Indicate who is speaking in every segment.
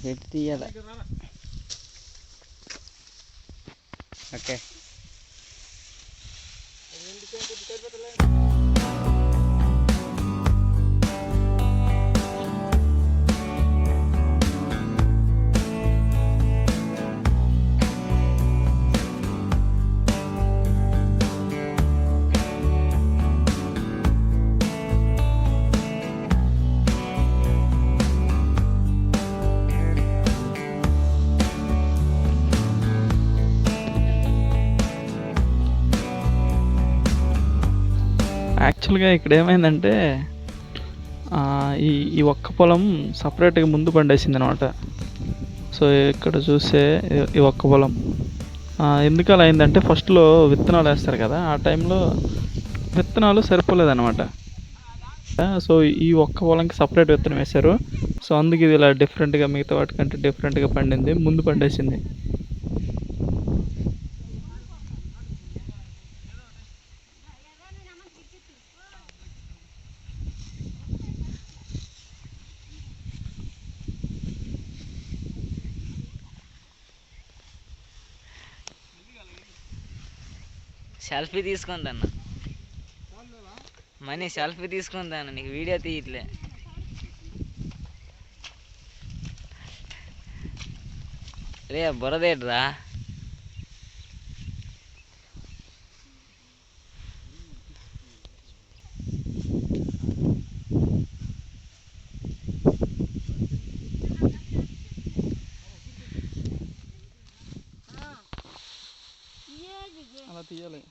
Speaker 1: పెట్టి తీయాలి. ఓకే యాక్చువల్గా ఇక్కడ ఏమైందంటే ఈ ఒక్క పొలం సపరేట్గా ముందు పండేసింది అనమాట. సో ఇక్కడ చూస్తే ఈ ఒక్క పొలం ఎందుకు అలా అయిందంటే ఫస్ట్లో విత్తనాలు వేస్తారు కదా, ఆ టైంలో విత్తనాలు సరిపోలేదన్నమాట. సో ఈ ఒక్క పొలంకి సపరేట్ విత్తనం వేశారు. సో అందుకు ఇది ఇలా డిఫరెంట్గా, మిగతా వాటికంటే డిఫరెంట్గా పండింది, ముందు పండేసింది.
Speaker 2: సెల్ఫీ తీసుకుందన్న మనీ, సెల్ఫీ తీసుకుందాన్న, నీకు వీడియో తీయట్లే. రే బురదేట్రా,
Speaker 1: అలా తీయాలి.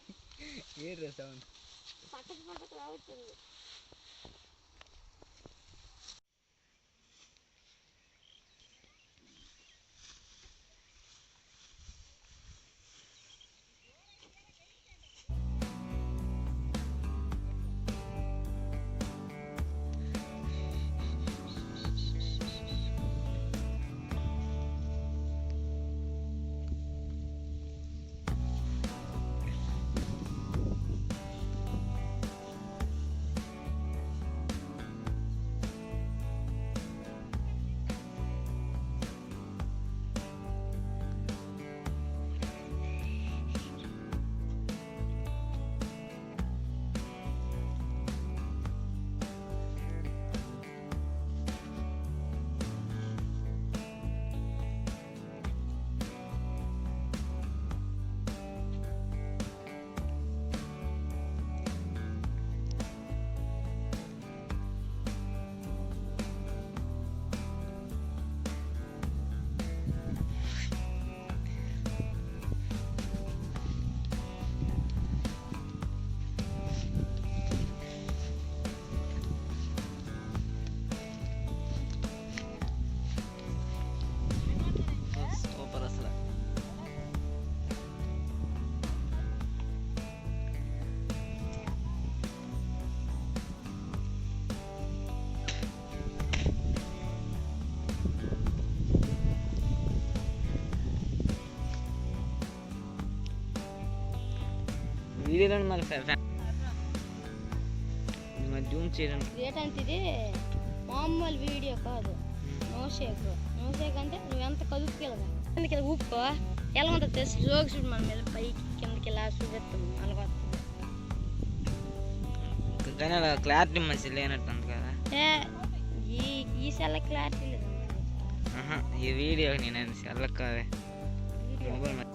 Speaker 2: వీడియోలో మరి జూమ్ చేయడం
Speaker 3: ఏంటంటే ఇది మామూలు వీడియో కాదు, నోషేక్. నోషేక్ అంటే నువ్వు ఎంత కదుపుకెళ్ళగా కిందకి ఊపుకో, ఎలా ఉంటుంది తెలిసి జోగు చూడు, మన మీద పైకి కిందకి ఇలా చూపిస్తాం అలాగ.
Speaker 2: కానీ అలా క్లారిటీ మంచి లేనట్టు ఉంది కదా.
Speaker 3: ఈ సెల్ క్లారిటీ లేదు
Speaker 2: ఈ వీడియో నేను సెల్ కాదే మొబైల్.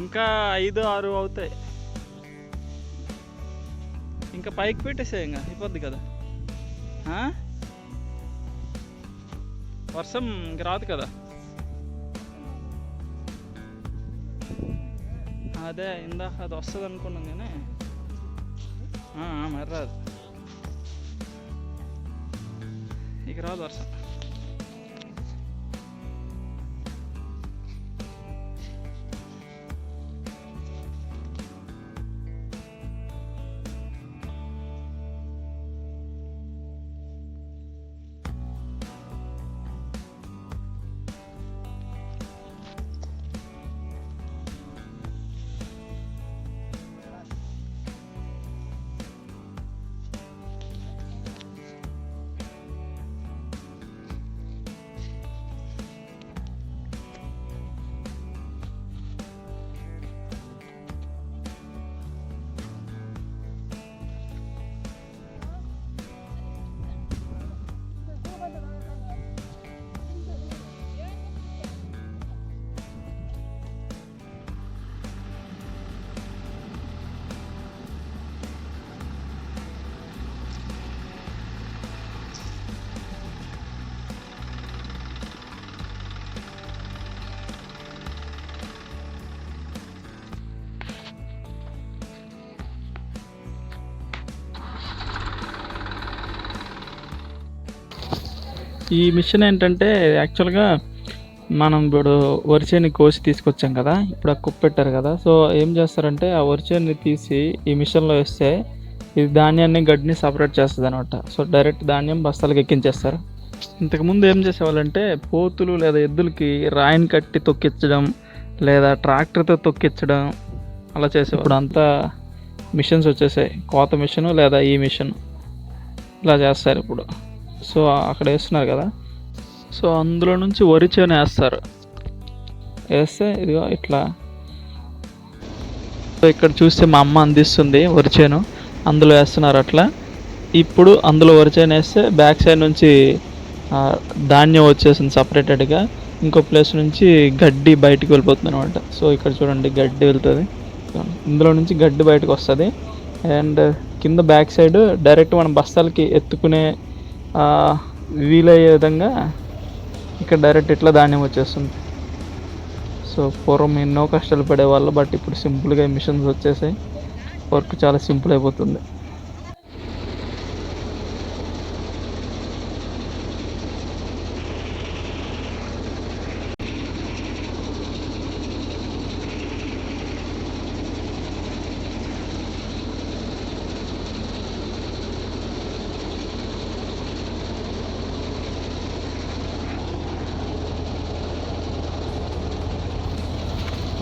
Speaker 1: ఇంకా 5, 6 అవుతాయి. ఇంకా పైకి పెట్టేసే ఇంకా అయిపోద్ది కదా. వర్షం ఇంక రాదు కదా. అదే ఇందాక అది వస్తుంది అనుకున్నాం కానీ మరి రాదు, ఇక రాదు వర్షం. ఈ మిషన్ ఏంటంటే యాక్చువల్గా మనం ఇప్పుడు వరిచేని కోసి తీసుకొచ్చాం కదా, ఇప్పుడు ఆ కుప్ప పెట్టారు కదా. సో ఏం చేస్తారంటే ఆ వరిచేని తీసి ఈ మిషన్లో వేస్తే ఇది ధాన్యాన్ని గడ్డిని సపరేట్ చేస్తుంది అనమాట. సో డైరెక్ట్ ధాన్యం బస్తాలకు ఎక్కించేస్తారు. ఇంతకుముందు ఏం చేసేవాళ్ళంటే పోతులు లేదా ఎద్దులకి రాయిని కట్టి తొక్కించడం లేదా ట్రాక్టర్తో తొక్కించడం అలా చేసే. ఇప్పుడు అంతా మిషన్స్ వచ్చేసాయి, కోత మిషను లేదా ఈ మిషన్ ఇలా చేస్తారు ఇప్పుడు. సో అక్కడ వేస్తున్నారు కదా, సో అందులో నుంచి వరి చేను వేస్తారు. వేస్తే ఇదిగో ఇట్లా. సో ఇక్కడ చూస్తే మా అమ్మ అందిస్తుంది వరి చేను, అందులో వేస్తున్నారు అట్లా. ఇప్పుడు అందులో వరి చేను వేస్తే బ్యాక్ సైడ్ నుంచి ధాన్యం వచ్చేసింది సపరేటెడ్గా. ఇంకో ప్లేస్ నుంచి గడ్డి బయటికి వెళ్ళిపోతుంది అనమాట. సో ఇక్కడ చూడండి గడ్డి వెళ్తుంది, ఇందులో నుంచి గడ్డి బయటకు వస్తుంది. అండ్ కింద బ్యాక్ సైడ్ డైరెక్ట్ మనం బస్తాలకి ఎత్తుకునే వీలయ్యే విధంగా ఇక్కడ డైరెక్ట్ ఇట్లా ధాన్యం వచ్చేస్తుంది. సో పూర్వం ఎన్నో కష్టాలు పడేవాళ్ళు, బట్ ఇప్పుడు సింపుల్గా మిషన్స్ వచ్చేసాయి, వర్క్ చాలా సింపుల్ అయిపోతుంది.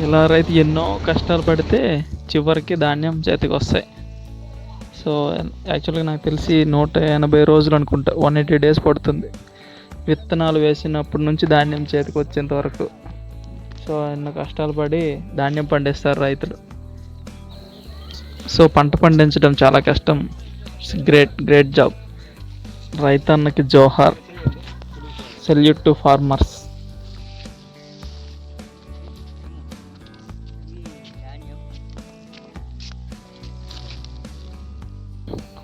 Speaker 1: ఇలా రైతు ఎన్నో కష్టాలు పడితే చివరికి ధాన్యం చేతికి వస్తాయి. సో యాక్చువల్గా నాకు తెలిసి 180 రోజులు అనుకుంటా, 180 డేస్ పడుతుంది విత్తనాలు వేసినప్పటి నుంచి ధాన్యం చేతికి వచ్చేంత వరకు. సో ఎన్నో కష్టాలు పడి ధాన్యం పండిస్తారు రైతులు. సో పంట పండించడం చాలా కష్టం. Great job. రైతన్నకి జోహార్. Salute to farmers.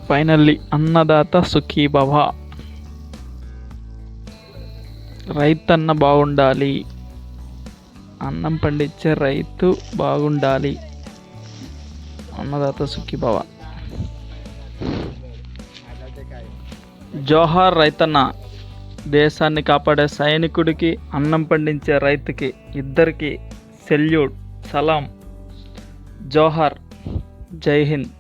Speaker 1: ఫైనల్లీ అన్నదాత సుఖీ భవ. రైతన్న బాగుండాలి, అన్నం పండించే రైతు బాగుండాలి. అన్నదాత సుఖీ భవ. జోహార్ రైతన్న. దేశాన్ని కాపాడే సైనికుడికి, అన్నం పండించే రైతుకి, ఇద్దరికి సెల్యూట్, సలాం, జోహార్, జై హింద్.